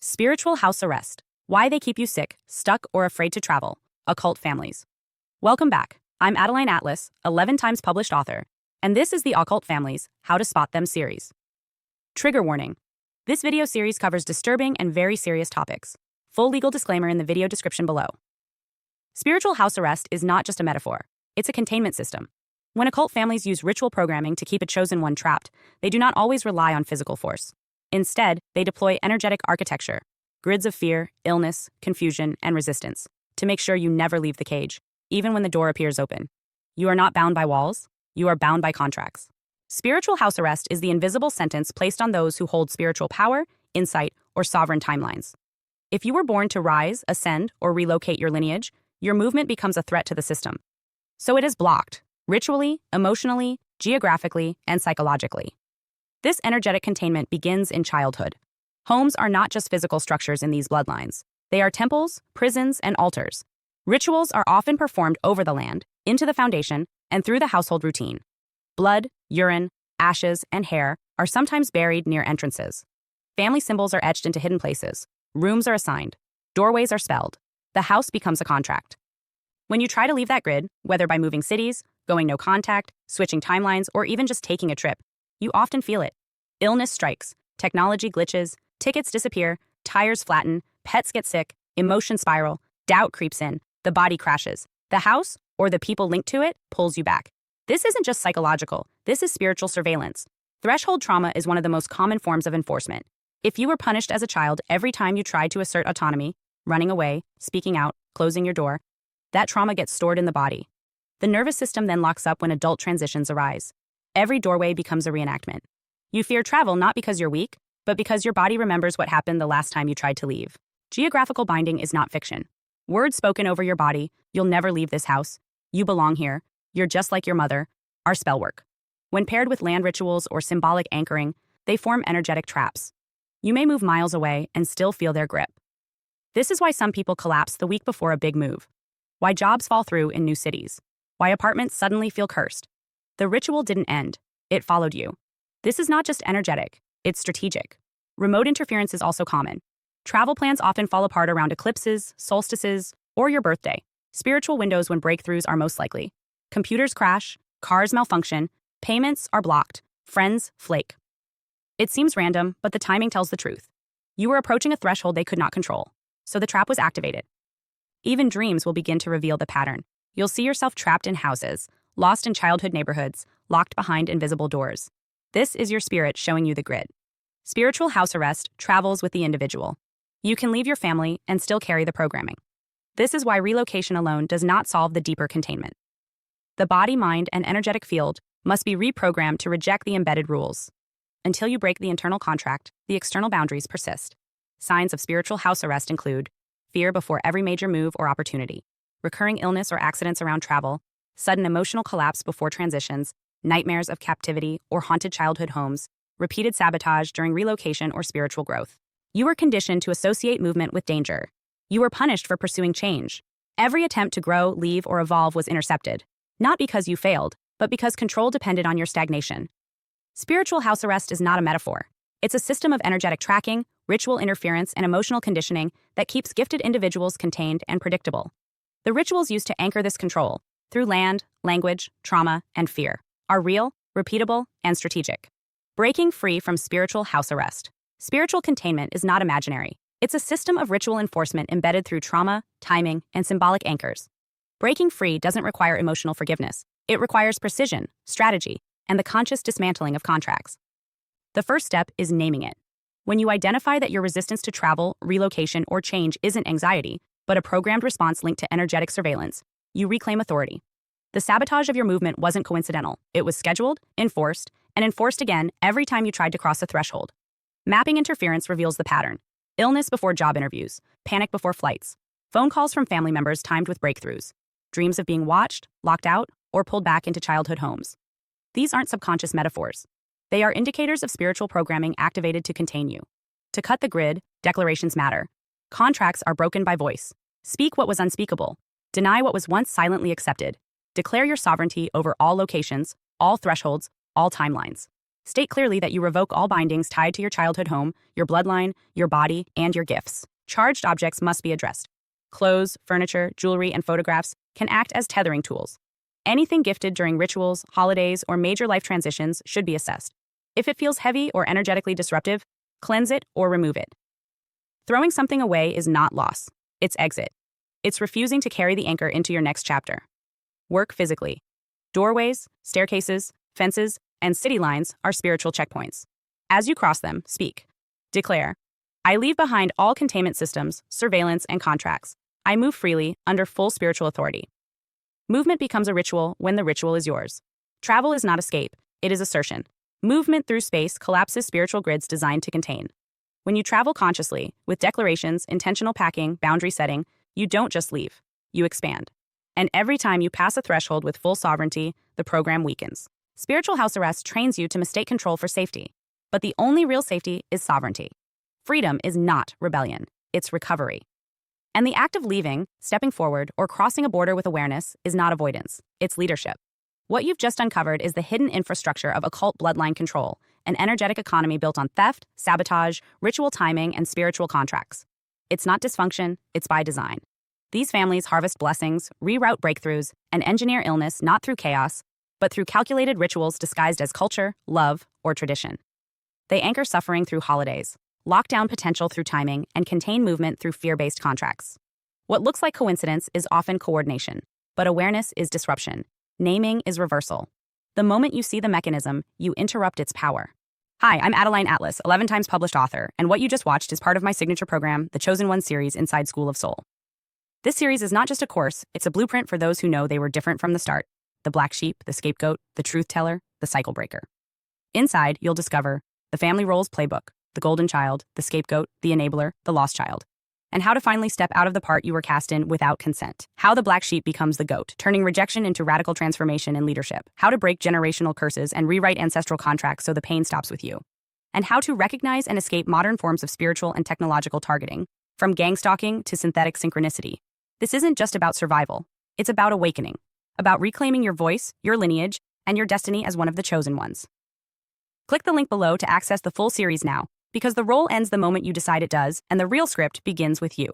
Spiritual house arrest. Why they keep you sick, stuck, or afraid to travel. Occult families. Welcome back. I'm Adeline Atlas, 11 times published author, and this is the Occult Families, How to Spot Them series. Trigger warning. This video series covers disturbing and very serious topics. Full legal disclaimer in the video description below. Spiritual house arrest is not just a metaphor. It's a containment system. When occult families use ritual programming to keep a chosen one trapped, they do not always rely on physical force. Instead, they deploy energetic architecture, grids of fear, illness, confusion, and resistance, to make sure you never leave the cage, even when the door appears open. You are not bound by walls, you are bound by contracts. Spiritual house arrest is the invisible sentence placed on those who hold spiritual power, insight, or sovereign timelines. If you were born to rise, ascend, or relocate your lineage, your movement becomes a threat to the system. So it is blocked, ritually, emotionally, geographically, and psychologically. This energetic containment begins in childhood. Homes are not just physical structures in these bloodlines. They are temples, prisons, and altars. Rituals are often performed over the land, into the foundation, and through the household routine. Blood, urine, ashes, and hair are sometimes buried near entrances. Family symbols are etched into hidden places. Rooms are assigned. Doorways are spelled. The house becomes a contract. When you try to leave that grid, whether by moving cities, going no contact, switching timelines, or even just taking a trip, you often feel it. Illness strikes, technology glitches, tickets disappear, tires flatten, pets get sick, emotions spiral, doubt creeps in, the body crashes. The house, or the people linked to it, pulls you back. This isn't just psychological, this is spiritual surveillance. Threshold trauma is one of the most common forms of enforcement. If you were punished as a child every time you tried to assert autonomy, running away, speaking out, closing your door, that trauma gets stored in the body. The nervous system then locks up when adult transitions arise. Every doorway becomes a reenactment. You fear travel not because you're weak, but because your body remembers what happened the last time you tried to leave. Geographical binding is not fiction. Words spoken over your body, you'll never leave this house, you belong here, you're just like your mother, are spell work. When paired with land rituals or symbolic anchoring, they form energetic traps. You may move miles away and still feel their grip. This is why some people collapse the week before a big move. Why jobs fall through in new cities. Why apartments suddenly feel cursed. The ritual didn't end, it followed you. This is not just energetic, it's strategic. Remote interference is also common. Travel plans often fall apart around eclipses, solstices, or your birthday. Spiritual windows when breakthroughs are most likely. Computers crash, cars malfunction, payments are blocked, friends flake. It seems random, but the timing tells the truth. You were approaching a threshold they could not control, so the trap was activated. Even dreams will begin to reveal the pattern. You'll see yourself trapped in houses, lost in childhood neighborhoods, locked behind invisible doors. This is your spirit showing you the grid. Spiritual house arrest travels with the individual. You can leave your family and still carry the programming. This is why relocation alone does not solve the deeper containment. The body, mind, and energetic field must be reprogrammed to reject the embedded rules. Until you break the internal contract, the external boundaries persist. Signs of spiritual house arrest include fear before every major move or opportunity, recurring illness or accidents around travel, sudden emotional collapse before transitions, nightmares of captivity or haunted childhood homes, repeated sabotage during relocation or spiritual growth. You were conditioned to associate movement with danger. You were punished for pursuing change. Every attempt to grow, leave, or evolve was intercepted, not because you failed, but because control depended on your stagnation. Spiritual house arrest is not a metaphor. It's a system of energetic tracking, ritual interference, and emotional conditioning that keeps gifted individuals contained and predictable. The rituals used to anchor this control, through land, language, trauma, and fear, are real, repeatable, and strategic. Breaking free from spiritual house arrest. Spiritual containment is not imaginary. It's a system of ritual enforcement embedded through trauma, timing, and symbolic anchors. Breaking free doesn't require emotional forgiveness. It requires precision, strategy, and the conscious dismantling of contracts. The first step is naming it. When you identify that your resistance to travel, relocation, or change isn't anxiety, but a programmed response linked to energetic surveillance, you reclaim authority. The sabotage of your movement wasn't coincidental. It was scheduled, enforced, and enforced again every time you tried to cross a threshold. Mapping interference reveals the pattern. Illness before job interviews, panic before flights, phone calls from family members timed with breakthroughs, dreams of being watched, locked out, or pulled back into childhood homes. These aren't subconscious metaphors. They are indicators of spiritual programming activated to contain you. To cut the grid, declarations matter. Contracts are broken by voice. Speak what was unspeakable. Deny what was once silently accepted. Declare your sovereignty over all locations, all thresholds, all timelines. State clearly that you revoke all bindings tied to your childhood home, your bloodline, your body, and your gifts. Charged objects must be addressed. Clothes, furniture, jewelry, and photographs can act as tethering tools. Anything gifted during rituals, holidays, or major life transitions should be assessed. If it feels heavy or energetically disruptive, cleanse it or remove it. Throwing something away is not loss. It's exit. It's refusing to carry the anchor into your next chapter. Work physically. Doorways, staircases, fences, and city lines are spiritual checkpoints. As you cross them, speak. Declare, I leave behind all containment systems, surveillance, and contracts. I move freely, under full spiritual authority. Movement becomes a ritual when the ritual is yours. Travel is not escape, it is assertion. Movement through space collapses spiritual grids designed to contain. When you travel consciously, with declarations, intentional packing, boundary setting, you don't just leave, you expand. And every time you pass a threshold with full sovereignty, the program weakens. Spiritual house arrest trains you to mistake control for safety. But the only real safety is sovereignty. Freedom is not rebellion, it's recovery. And the act of leaving, stepping forward, or crossing a border with awareness is not avoidance, it's leadership. What you've just uncovered is the hidden infrastructure of occult bloodline control, an energetic economy built on theft, sabotage, ritual timing, and spiritual contracts. It's not dysfunction, it's by design. These families harvest blessings, reroute breakthroughs, and engineer illness not through chaos, but through calculated rituals disguised as culture, love, or tradition. They anchor suffering through holidays, lock down potential through timing, and contain movement through fear-based contracts. What looks like coincidence is often coordination, but awareness is disruption. Naming is reversal. The moment you see the mechanism, you interrupt its power. Hi, I'm Adeline Atlas, 11 times published author, and what you just watched is part of my signature program, the Chosen One series inside School of Soul. This series is not just a course, it's a blueprint for those who know they were different from the start. The black sheep, the scapegoat, the truth teller, the cycle breaker. Inside, you'll discover the family roles playbook, the golden child, the scapegoat, the enabler, the lost child, and how to finally step out of the part you were cast in without consent. How the black sheep becomes the goat, turning rejection into radical transformation and leadership. How to break generational curses and rewrite ancestral contracts so the pain stops with you. And how to recognize and escape modern forms of spiritual and technological targeting, from gang stalking to synthetic synchronicity. This isn't just about survival. It's about awakening, about reclaiming your voice, your lineage, and your destiny as one of the chosen ones. Click the link below to access the full series now, because the role ends the moment you decide it does, and the real script begins with you.